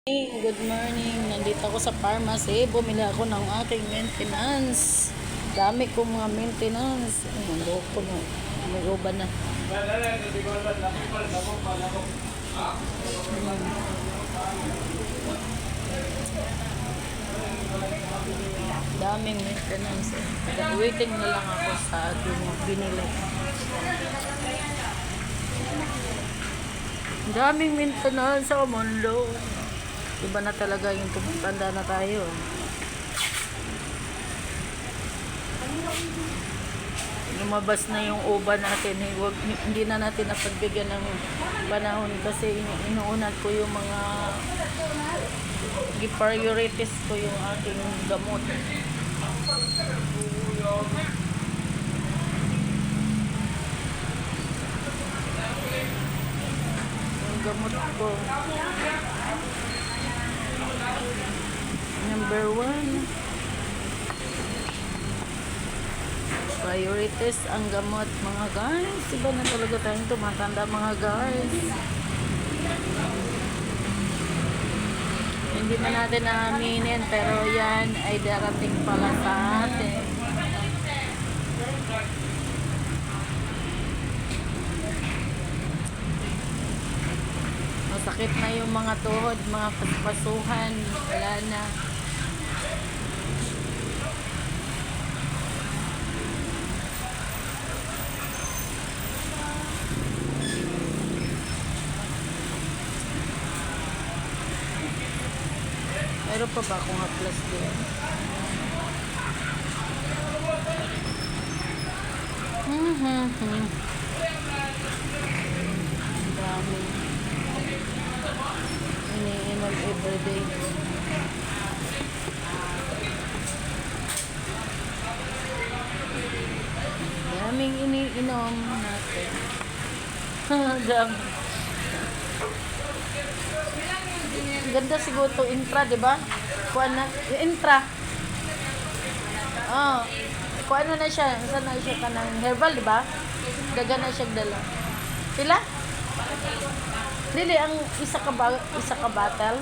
Good morning. Nandito ako sa pharmacy. Bumili ako ng aking maintenance. Dami kong mga maintenance. Ang loko na. May uban na. Daming maintenance. Waiting na lang ako sa aking binili. Daming maintenance sa mundo. Iba na talaga yung tumutanda na tayo. Lumabas na yung uban natin. Hindi na natin napagbigyan ng panahon kasi inuunat ko yung mga priorities ko yung aking gamot. Yung gamot ko. Number 1. Priorities ang gamot, mga guys. Iba na talaga tayong tumatanda, mga guys. Hindi man natin naaminin, pero yan ay darating pala sa atin. Masakit na yung mga tuhod, mga paspasuhan. Wala na. Meron pa ba akong haplas din? Ang dami. Iniinom everyday. Daming iniinom natin. Dami. Ganda siguro to intra, di ba? Kuan na, yung intra. Oh. Kuan na siya, saan na siya kanang herbal, di ba? Daga na siya dala. Pila? Dili ang isa ka bottle. 1,008.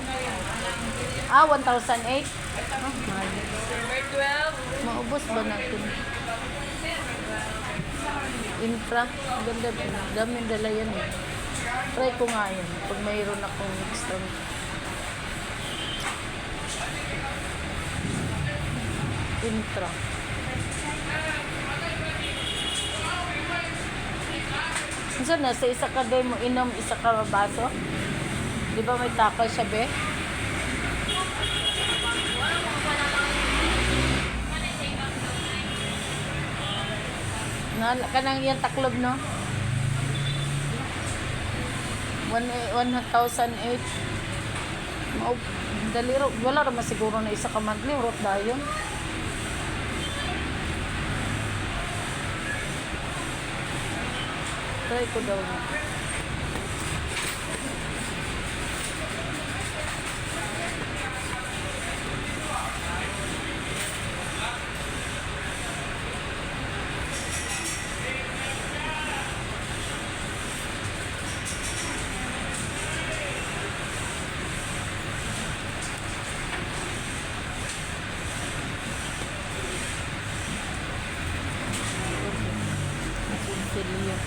Oh, mahal. Maubos ba natin? Intra, ganda din. Daming dala yan eh. Try ko nga yun pag mayroon akong extra. Intra. Saan na? Sa isa ka doon mo inom isa ka baso? Di ba may takal siya, be? Kanang yan taklob, no? 1,008. Daliro. Wala naman siguro na isa ka monthly. Rot dayon. Try ko daw na.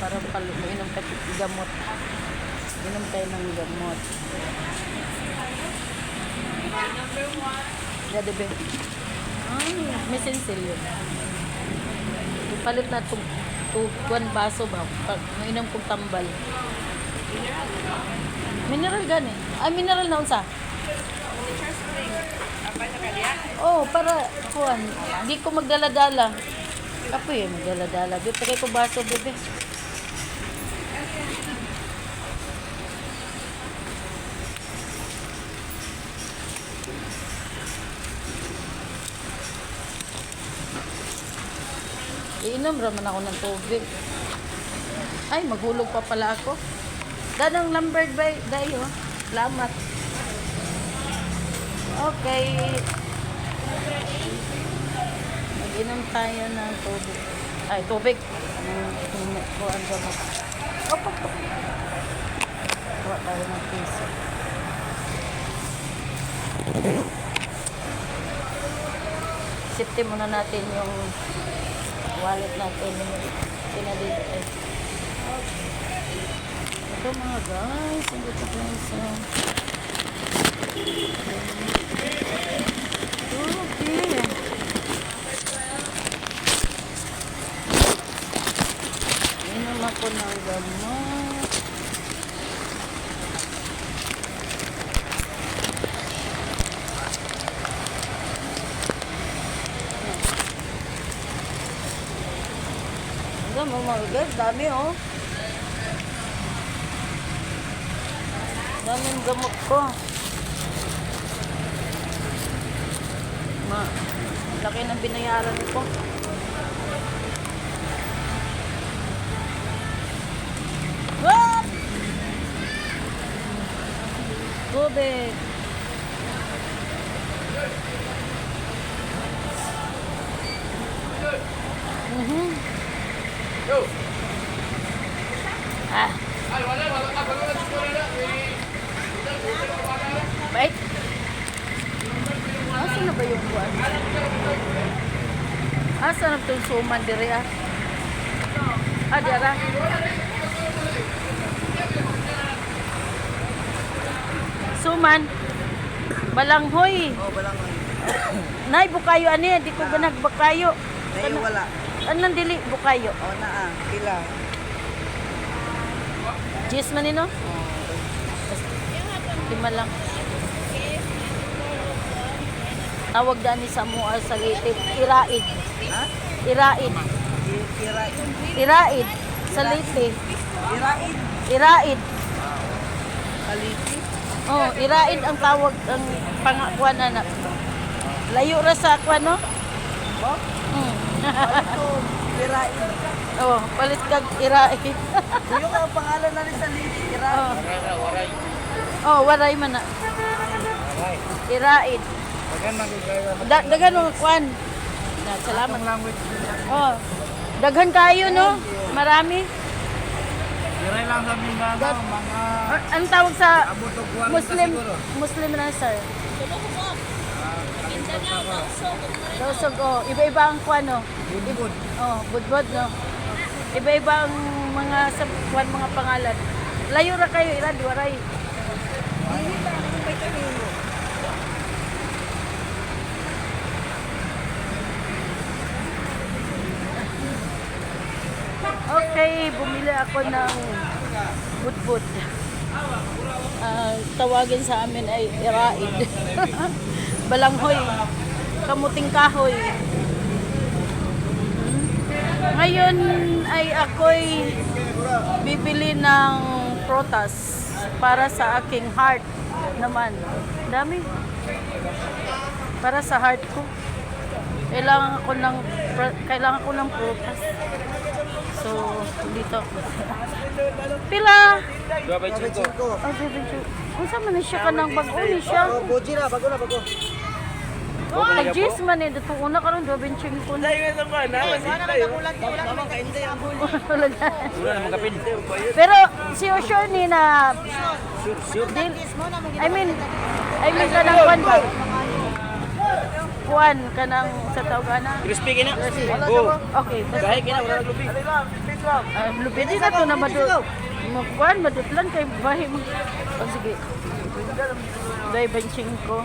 Parang inom tayo gamot. Inom tayo ng gamot. Number 1. Gada be. May sensil yun. Ipalit na itong 1 baso ba? Pag mainom kong tambal. Mineral gani. Ay, mineral na unsa? Oh, para kuan. Di ko magdala-dala. Kapoy, magdala-dala. Dito kay ko baso, bebe. Iinom raman ako ng tubig. Ay, maghulog pa pala ako. Danang lumbered by dayo. Salamat. Okay. Mag-inom tayo ng tubig. Ay, tubig. Kuhaan ko na. Kuha tayo ng piso. Safety muna natin yung wallet natin. Pinadito eh. Ito mga guys. Ito guys. Okay. Inom ako ng gamot. Hanggang mga guys, dami oh. Daming gamot ko. Laki ng binayaran ko. What? Tubig. Ah. Baik. Asa na ba yung buwan? Asa na itong suman diri ah? Dara. Suman. Balanghoy. Oh, balanghoy. Nay, bukayo ani. Di ko ganag bukayo. Nay, wala. Anong dili bukayo? Oh, naa. Pila. Jis man nino? Lima lang. Tawag dani sa mua sa litip. Iraid. Ha? Iraid. Iraid. Iraid. Sa litip. Iraid. Iraid. Kaliti. Oh, iraid ang tawag ang pangakuan anak. Layo ra sa akwan no? Oh, ito. Iraid. Oh, palit kag iraid. Yung ang pangalan na rin sa liti. Iraid. Oh, waray man na. Iraid. Dagan mo kwan. Na, salamat. Oh. Daghan kayo no? Marami. Iray lang sa Mindanao, mga Ang tawag sa abot o 40 Muslim siguro. Muslim na sir. Dosog oh, iba-iba ang kwan no. Budbud. Oh, budbud no. Iba-iba ang mga sa kwan mga pangalan. Layo ra kayo ira waray. Okay, bumili ako ng budbud. Tawagin sa amin ay iraid. Balanghoy. Kamuting kahoy. Ngayon ay ako'y bibili ng prutas para sa aking heart naman. Dami. Para sa heart ko. Kailangan ko ng prutas. So, dito. Pila? 25. Oh, bibidyo. Kung saan man na siya ka ng bago ni siya? Oh, boji na, bago na, bago. Oh, nag-jis man eh. Dito una ka rin, 25 ko na. Wala na. Pero, sure ni na... I mean ka ng kwan ba? Kwan ka ng sa tawgana? Crispy kina. Go. Okay. Kahit kina wala lubi. Lubi din na to na madut. Magkuhan, madutlan kay bahay mo. Oh, sige. Dahil benching ko.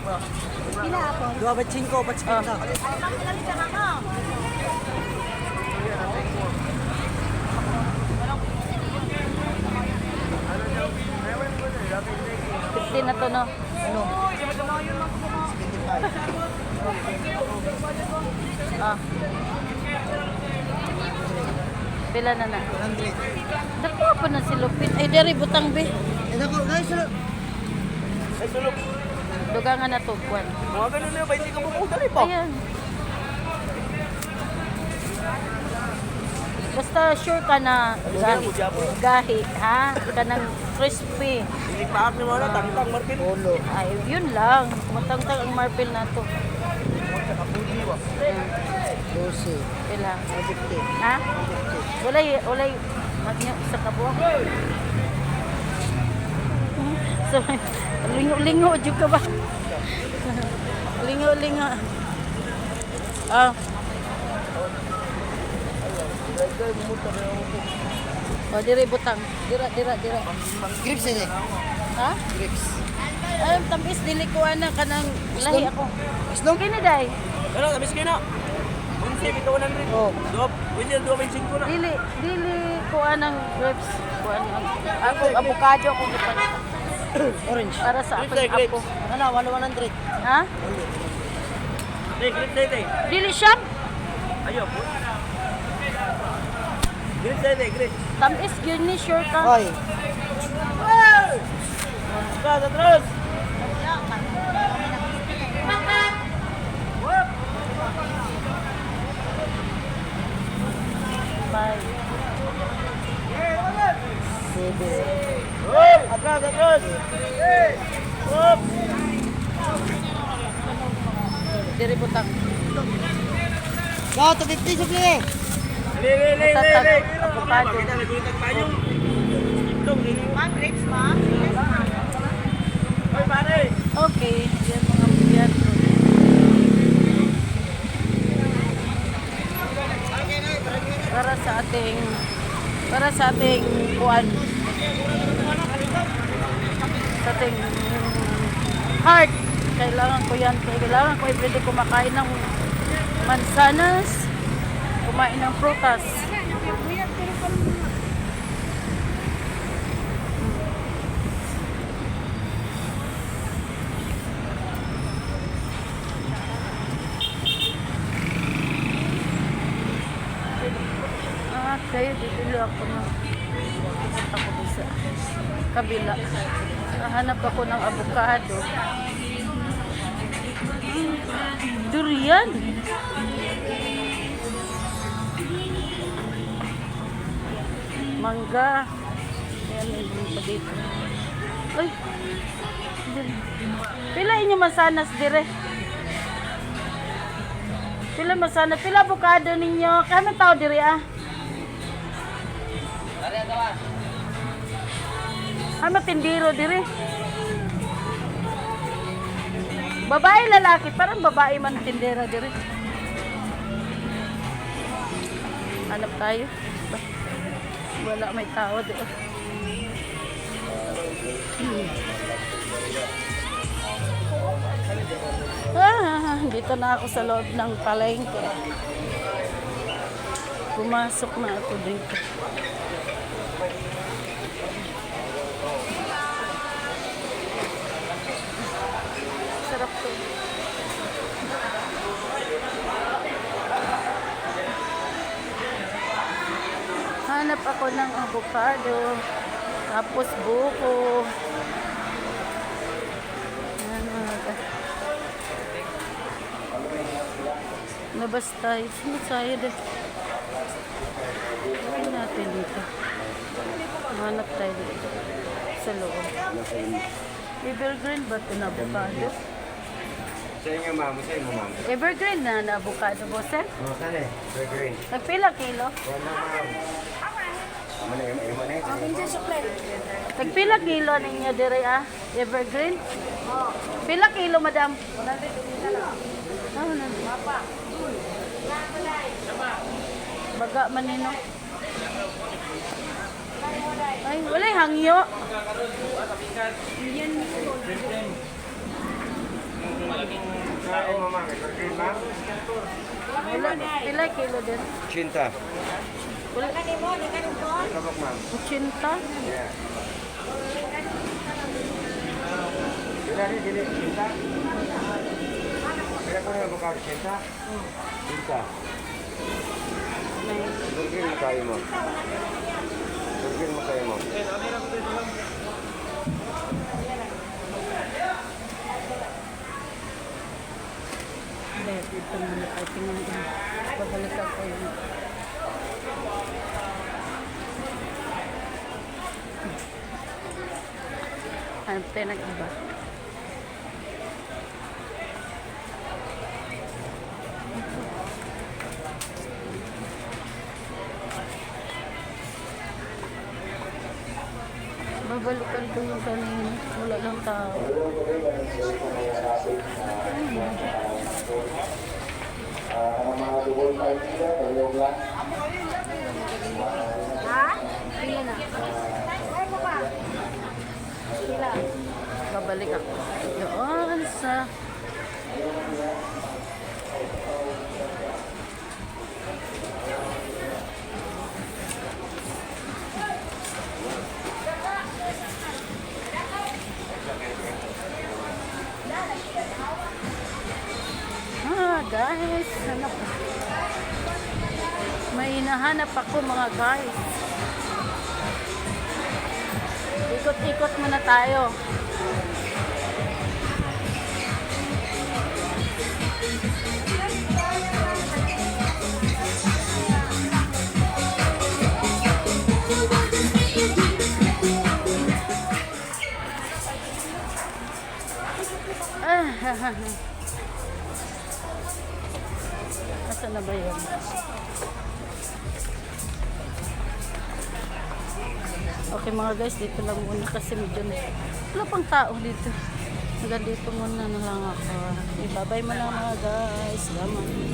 25, patspita. $50 na to, no? Ano? 75. Ah. Pila na na. 100. Dako pa na si Lupit. Ay, deri butang be. Eh, nako, guys, ano? Ay sulok. Dugangan na to, kwan. Mga ganun na, baiti ka pupunta rin po. Ayan. Basta sure ka na gahi, ha? Kanang crispy. Ilipaak ni mga na, tangtang marpin. Polo. Ay, yun lang. Matangtang ang marpil na to. 12. Pila. 50. Ha? Walay, magnya sa kabuang. So, lingo-lingo, jud ka ba? Lingo-lingo. Ah. O, diri butang. Dira. Grips ini. Ha? Grips. Ay, tamis dili ko ana kanang lahi ako. Isnom? Kini day. Ano, tabis kayo na. Unsi, bito ko ng rin. Oh. Dop, pwede yung 2.5 ko na. Dili ko anang grapes. Ko anang ako avocado ko gipan. Orange. Para sa Grapes tayo, apple grapes. ako. Ano, 100. Ha? Tay, grip tayo, tay. Dili siya. Ayaw po. Grip tayo, tay, grip. Tamis gyud ni sure ka. Hoy. Atras! Bye. Atras! Hop! Diri butang. Go, 250 supli. Li! Avocado. Kita nagulit ang payong. Itong, Grapes ma? Hoy, pare! Okay, yan mga bigyan ko. Para sa ating kuan. Sa ating heart. Kailangan ko yan. Kailangan ko everyday kumakain ng mansanas, kumain ng prutas. Kaya dito ako na pupunta ko doon sa kabila. Nahanap ako ng avocado. Durian. Mangga. Ayan, meron pa dito. Ay. Pila inyo masanas dire? Pila masanas? Pila avocado ninyo? Kami tao dire ah. Ano tindiro dire? Babae lalaki, parang babae man tindera dire. Hanap tayo. Wala may tao dire. Dito na ako sa loob ng palengke. Pumasok na ako dito. Sarap to. Hanap ako ng avocado. Tapos buko. Ayan mga ka. Labas tayo. Sino tayo din? Gawin natin dito. Hanap tayo dito. Sa loob. Evergreen ba ito na avocado? Sa inyo, ma'am. Sa inyo, ma'am. Evergreen na avocado po, sir? Oh, saan eh? Green. Nagpila kilo? Wala, ma'am. Aman na. Nagpila kilo ninyo dire ah? Evergreen? Pila kilo, madam? Baga man nino. Ay, walay hangyo. Saan, ma'am? Green, ma'am? Wala, pila kilo din? Cinta. Wala, Kabak, ma'am. 80. Yeah. Dili, cinta. Kaya ko na yung bakal, cinta? Cinta. Burgin mo kayo mo. Burgin mo kayo mo. Dito muna tayo tingnan din. Babalik ako yun. Hanap tayo ng iba. Babalikan ko yung kanina. Wala lang tao. Ha? Pila na. Ay, mo ba? Pila. Babalik ako. Doon sa... Guys, hanap. May hinahanap ako mga guys. Ikot-ikot muna tayo. Nasaan na ba yun? Okay mga guys, dito lang muna kasi medyo wala pang tao dito. Hanggang dito muna na lang ako. Ibabay mo lang mga guys. Salamat.